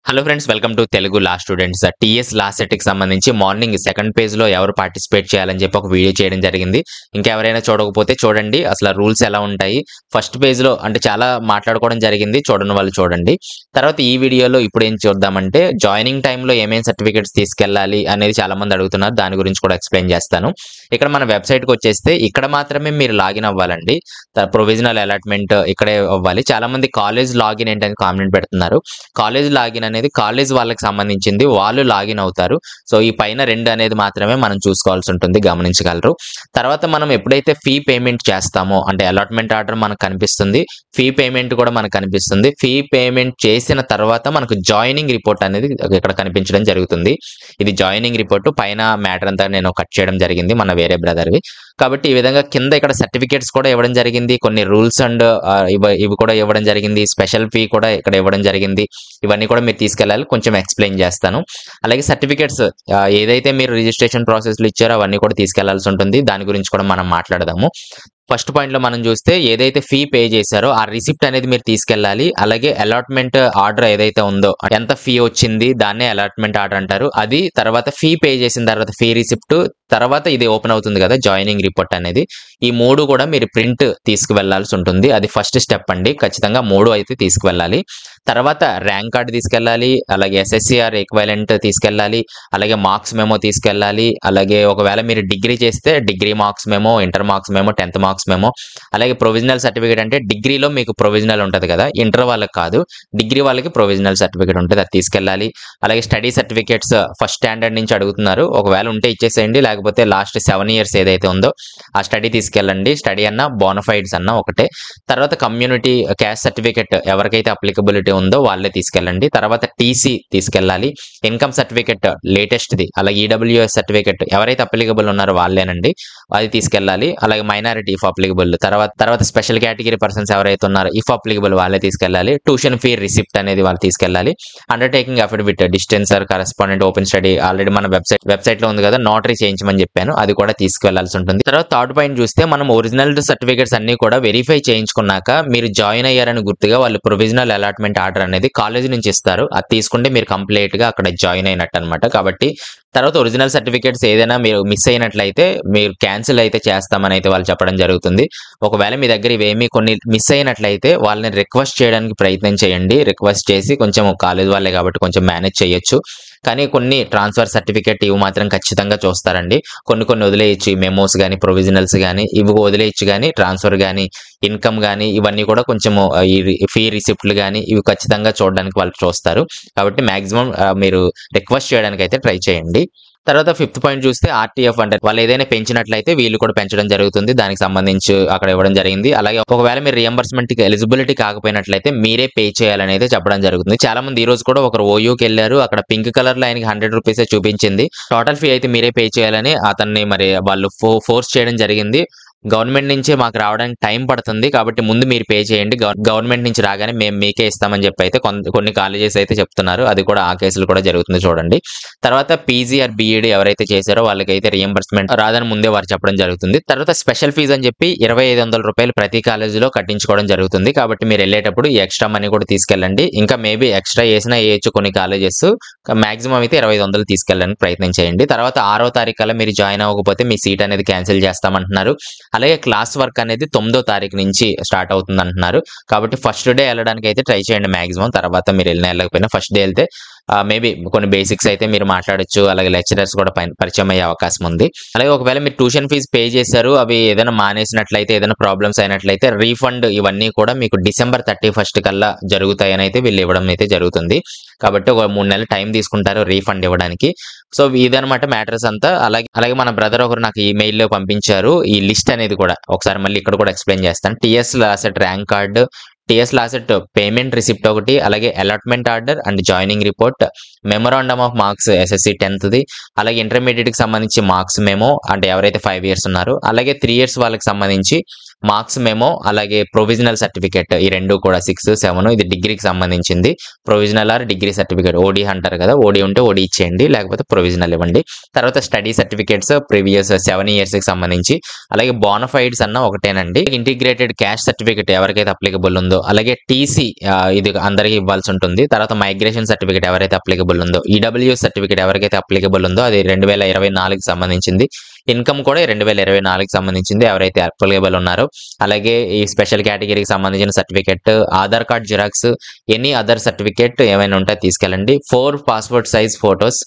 Hello friends, welcome to Telugu law students. TS law సెట్కి సంబంధించి morning second పేజ్లో ఎవరు పార్టిసిపేట్ చేయాలని చెప్పి ఒక వీడియో చేయడం జరిగింది. ఇంకా ఎవరైనా చూడకపోతే చూడండి, అసలు రూల్స్ ఎలా ఉంటాయి. ఫస్ట్ పేజ్లో అంటే చాలా మాట్లాడుకోవడం జరిగింది, చూడని వాళ్ళు చూడండి. తర్వాత ఈ వీడియోలో ఇప్పుడు ఏం చూద్దామంటే జాయినింగ్ టైంలో ఏమేమి సర్టిఫికేట్స్ తీసుకెళ్ళాలి అనేది చాలా మంది అడుగుతున్నారు. దాని గురించి కూడా ఎక్స్ప్లెయిన్ చేస్తాను. ఇక్కడ మన వెబ్సైట్కి వచ్చేస్తే ఇక్కడ మాత్రమే మీరు లాగిన్ అవ్వాలండి. ప్రొవిజనల్ అలాట్మెంట్ ఇక్కడే అవ్వాలి. చాలా మంది కాలేజ్ లాగిన్ ఏంటని కామెంట్ పెడుతున్నారు. కాలేజ్ లాగిన్ అనేది కాలేజ్ వాళ్ళకి సంబంధించింది, వాళ్ళు లాగిన్ అవుతారు. సో ఈ పైన 2 అనేది మాత్రమే మనం చూసుకోవాల్సి ఉంటుంది, గమనించగలరు. తర్వాత మనం ఎప్పుడైతే ఫీ పేమెంట్ చేస్తామో అంటే అలాట్మెంట్ ఆర్డర్ మనకు కనిపిస్తుంది, ఫీ పేమెంట్ కూడా మనకు కనిపిస్తుంది. ఫీ పేమెంట్ చేసిన తర్వాత మనకు జాయినింగ్ రిపోర్ట్ అనేది ఇక్కడ కనిపించడం జరుగుతుంది. ఇది జాయినింగ్ రిపోర్ట్. పైన మ్యాటర్ అంతా నేను కట్ చేయడం జరిగింది, మన వేరే బ్రదర్వి. కాబట్టి ఈ విధంగా కింద ఇక్కడ సర్టిఫికేట్స్ కూడా ఇవ్వడం జరిగింది, కొన్ని రూల్స్ అండ్ ఇవి కూడా ఇవ్వడం జరిగింది, స్పెషల్ ఫీ కూడా ఇక్కడ ఇవ్వడం జరిగింది. ఇవన్నీ కూడా మీరు తీసుకెళ్ళాలి, కొంచెం ఎక్స్ప్లెయిన్ చేస్తాను. అలాగే సర్టిఫికేట్స్ ఏదైతే మీరు రిజిస్ట్రేషన్ ప్రాసెస్లు ఇచ్చారో అవన్నీ కూడా తీసుకెళ్లాల్సి ఉంటుంది. దాని గురించి కూడా మనం మాట్లాడదాము. ఫస్ట్ పాయింట్లో మనం చూస్తే ఏదైతే ఫీ పే చేశారో ఆ రిసిప్ట్ అనేది మీరు తీసుకెళ్ళాలి. అలాగే అలాట్మెంట్ ఆర్డర్ ఏదైతే ఉందో, ఎంత ఫీ వచ్చింది దాన్నే అలాట్మెంట్ ఆర్డర్ అంటారు. అది తర్వాత ఫీ పే చేసిన తర్వాత ఫీ రిసిప్ట్, తర్వాత ఇది ఓపెన్ అవుతుంది కదా జాయినింగ్ రిపోర్ట్ అనేది. ఈ 3 కూడా మీరు ప్రింట్ తీసుకువెళ్లాల్సి ఉంటుంది. అది ఫస్ట్ స్టెప్ అండి. ఖచ్చితంగా 3 అయితే తీసుకువెళ్ళాలి. తర్వాత ర్యాంక్ కార్డు తీసుకెళ్ళాలి, అలాగే ఎస్ఎస్సిఆర్ ఈక్వలెంట్ తీసుకెళ్ళాలి, అలాగే మార్క్స్ మెమో తీసుకెళ్ళాలి. అలాగే ఒకవేళ మీరు డిగ్రీ చేస్తే degree marks memo, inter marks memo, 10th marks memo, అలాగే ప్రొవిజనల్ సర్టిఫికేట్ అంటే డిగ్రీలో మీకు ప్రొవిజనల్ ఉంటుంది కదా, ఇంటర్ వాళ్ళకి కాదు, డిగ్రీ వాళ్ళకి ప్రొవిజనల్ సర్టిఫికేట్ ఉంటుంది, అది తీసుకెళ్ళాలి. అలాగే స్టడీ సర్టిఫికేట్స్ ఫస్ట్ స్టాండర్డ్ నుంచి అడుగుతున్నారు, ఒకవేళ ఉంటే ఇచ్చేసేయండి, లేకపోతే లాస్ట్ 7 years ఏదైతే ఉందో ఆ స్టడీ తీసుకెళ్ళండి. స్టడీ అన్న బోనఫైడ్స్ అన్న ఒకటే. తర్వాత కమ్యూనిటీ క్యాస్ట్ సర్టిఫికేట్ ఎవరికైతే అప్లికబిలిటీ ఉందో వాళ్ళే తీసుకెళ్ళండి. తర్వాత టీసీ తీసుకెళ్ళాలి, ఇన్కమ్ సర్టిఫికేట్ లేటెస్ట్ది, అలాగే ఈడబ్ల్యూఎస్ సర్టిఫికేట్ ఎవరైతే అప్లికబుల్ ఉన్నారో వాళ్ళేనండి, అది తీసుకెళ్ళాలి. అలాగే మైనారిటీ ఇఫ్ అప్లికబుల్, తర్వాత స్పెషల్ కేటగిరీ పర్సన్స్ ఎవరైతే ఉన్నారో ఇఫ్ అప్లికబుల్ వాళ్ళే తీసుకెళ్ళాలి. ట్యూషన్ ఫీ రిసిప్ట్ అనేది వాళ్ళు తీసుకెళ్ళాలి. Undertaking affidavit, distance or correspondent open study already మన వెబ్సైట్ లో ఉంది కదా, నోటరీ చేయించమని చెప్పాను, అది కూడా తీసుకెళ్లాల్సి ఉంటుంది. తర్వాత థర్డ్ పాయింట్ చూస్తే మనం ఒరిజినల్ సర్టిఫికేట్స్ అన్ని కూడా వెరిఫై చేయించుకున్నాక మీరు జాయిన్ అయ్యారని గుర్తుగా వాళ్ళు ప్రొవిజనల్ అలాట్మెంట్ ఆర్డర్ అనేది కాలేజ్ నుంచి ఇస్తారు. అది తీసుకుంటే మీరు కంప్లీట్ గా అక్కడ జాయిన్ అయినట్టు అనమాట. కాబట్టి తర్వాత ఒరిజినల్ సర్టిఫికేట్స్ ఏదైనా మీరు మిస్ అయినట్లయితే మీరు క్యాన్సిల్ అయితే చేస్తామని అయితే వాళ్ళు చెప్పడం జరుగుతుంది. ఒకవేళ మీ దగ్గర ఇవేమీ కొన్ని మిస్ అయినట్లయితే వాళ్ళని రిక్వెస్ట్ చేయడానికి ప్రయత్నం చేయండి. రిక్వెస్ట్ చేసి కొంచెం కాలేజ్ వాళ్ళే కాబట్టి కొంచెం మేనేజ్ చేయొచ్చు. కానీ కొన్ని ట్రాన్స్ఫర్ సర్టిఫికేట్ ఇవి మాత్రం ఖచ్చితంగా చూస్తారండి. కొన్ని వదిలేయచ్చు, మెమోస్ కానీ ప్రొవిజనల్స్ కానీ ఇవి వదిలేయచ్చు, కానీ ట్రాన్స్ఫర్ కానీ ఇన్కమ్ కానీ ఇవన్నీ కూడా కొంచెము ఈ ఫీ రిసిప్ట్లు కానీ ఇవి ఖచ్చితంగా చూడడానికి వాళ్ళు చూస్తారు. కాబట్టి మాక్సిమం మీరు రిక్వెస్ట్ చేయడానికి అయితే ట్రై చేయండి. తర్వాత 5th పాయింట్ చూస్తే ఆర్టీఎఫ్ అంటే వాళ్ళు ఏదైనా పెంచినట్లయితే వీళ్ళు కూడా పెంచడం జరుగుతుంది, దానికి సంబంధించి అక్కడ ఇవ్వడం జరిగింది. అలాగే ఒకవేళ మీరు రియంబర్స్మెంట్ కి ఎలిజిబిలిటీ కాకపోయినట్లయితే మీరే పే చేయాలని అయితే చెప్పడం జరుగుతుంది. చాలా మంది ఈ రోజు కూడా ఒకరు ఓయూకి వెళ్ళారు, అక్కడ పింక్ కలర్ లో ఆయనకి 100 రూపీసే చూపించింది. టోటల్ ఫీ అయితే మీరే పే చేయాలని అతన్ని మరి వాళ్ళు ఫోర్స్ చేయడం జరిగింది. గవర్నమెంట్ నుంచే మాకు రావడానికి టైం పడుతుంది, కాబట్టి ముందు మీరు పే చేయండి, గవర్నమెంట్ నుంచి రాగానే మేము మీకే ఇస్తామని చెప్పి అయితే కొన్ని కాలేజెస్ అయితే చెప్తున్నారు. అది కూడా ఆ కేసులు కూడా జరుగుతుంది చూడండి. తర్వాత పీజీ ఆర్ బీఈడీ ఎవరైతే చేశారో వాళ్ళకైతే రియంబర్స్మెంట్ రాదని ముందే వారు చెప్పడం జరుగుతుంది. తర్వాత స్పెషల్ ఫీజు అని చెప్పి 2500 రూపాయలు ప్రతి కాలేజీలో కట్టించుకోవడం జరుగుతుంది. కాబట్టి మీరు వెళ్ళేటప్పుడు ఈ ఎక్స్ట్రా మనీ కూడా తీసుకెళ్ళండి. ఇంకా మేబీ ఎక్స్ట్రా వేసినా వేయచ్చు కొన్ని కాలేజెస్, మాక్సిమం అయితే 2500 తీసుకెళ్ళడానికి ప్రయత్నం చేయండి. తర్వాత 6వ తారీఖు కల్లా మీరు జాయిన్ అవ్వకపోతే మీ సీట్ అనేది క్యాన్సిల్ చేస్తామంటున్నారు. అలాగే క్లాస్ వర్క్ అనేది 9వ తారీఖు నుంచి స్టార్ట్ అవుతుంది అంటున్నారు. కాబట్టి ఫస్ట్ డే వెళ్ళడానికి అయితే ట్రై చేయండి మాక్సిమం. తర్వాత మీరు వెళ్ళకపోయినా ఫస్ట్ డే వెళ్తే మేబీ కొన్ని బేసిక్స్ అయితే మీరు మాట్లాడొచ్చు. అలాగే లెక్చరర్స్ కూడా పరిచయం అయ్యే అవకాశం ఉంది. అలాగే ఒకవేళ మీరు ట్యూషన్ ఫీజు పే చేశారు, అవి ఏదైనా మానేసినట్లయితే, ఏదైనా ప్రాబ్లమ్స్ అయినట్లయితే రీఫండ్ ఇవన్నీ కూడా మీకు December 31st కల్లా జరుగుతాయని అయితే వీళ్ళు ఇవ్వడం అయితే జరుగుతుంది. కాబట్టి ఒక 3 నెలలు టైం తీసుకుంటారు రీఫండ్ ఇవ్వడానికి. సో ఇదనమాట మ్యాటర్స్ అంతా. అలాగే మన బ్రదర్ ఒకరు నాకు ఈమెయిల్లో పంపించారు ఈ లిస్ట్ అనేది కూడా, ఒకసారి మళ్ళీ ఇక్కడ కూడా ఎక్స్ప్లెయిన్ చేస్తాను. TS LAWCET rank card, TS LAWCET payment receipt ఒకటి, అలాగే allotment order and joining report, memorandum of marks SSC 10th, అలాగే ఇంటర్మీడియట్ కి సంబంధించి మార్క్స్ మెమో అంటే ఎవరైతే 5 years ఉన్నారో, అలాగే 3 years వాళ్ళకి సంబంధించి మార్క్స్ మెమో అలాగే ప్రొవిజనల్ సర్టిఫికేట్ ఈ రెండు కూడా 6, 7 ఇది డిగ్రీకి సంబంధించింది. ప్రొవిజనల్ ఆర్ డిగ్రీ సర్టిఫికేట్ ఓడి అంటారు కదా, ఓడి ఉంటే ఓడి ఇచ్చేయండి, లేకపోతే ప్రొవిజనల్ ఇవ్వండి. తర్వాత స్టడీ సర్టిఫికేట్స్ ప్రీవియస్ 7 ఇయర్స్కి సంబంధించి, అలాగే బోనఫైడ్స్ అన్న ఒకటేనండి. ఇంటిగ్రేటెడ్ క్యాష్ సర్టిఫికేట్ ఎవరికైతే అప్లికబుల్ ఉందో, అలాగే టీసీ ఇది అందరికీ ఇవ్వాల్సి ఉంటుంది. తర్వాత మైగ్రేషన్ సర్టిఫికేట్ ఎవరైతే అప్లికబుల్ ఉందో, ఈడబ్ల్యూఎస్ సర్టిఫికేట్ ఎవరికైతే అప్లికబుల్ ఉందో అది 2024కి సంబంధించింది. ఇన్కమ్ కూడా 2024కి సంబంధించింది ఎవరైతే అప్లికబుల్ ఉన్నారో. అలాగే ఈ స్పెషల్ కేటగిరీకి సంబంధించిన certificate, Aadhaar card xerox, any other certificate ఏమైనా ఉంటే తీసుకెళ్ళండి. 4 passport size photos,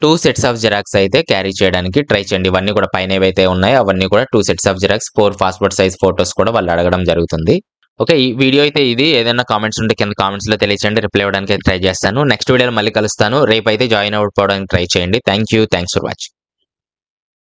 2 sets of xerox అయితే క్యారీ చేయడానికి ట్రై చేయండి. ఇవన్నీ కూడా పైన ఏవైతే ఉన్నాయో అవన్నీ కూడా 2 sets of xerox, 4 passport size photos కూడా వాళ్ళు అడగడం జరుగుతుంది. ఓకే. ఈ వీడియో అయితే ఇది. ఏదైనా కామెంట్స్ ఉంటే కింద కామెంట్స్‌లో తెలియచేయండి. రిప్లై ఇవ్వడానికి ట్రై చేస్తాను. నెక్స్ట్ వీడియోలో మళ్ళీ కలుస్తాను. రేపైతే జాయిన్ అవ్వడానికి ట్రై చేయండి. Thanks for watching.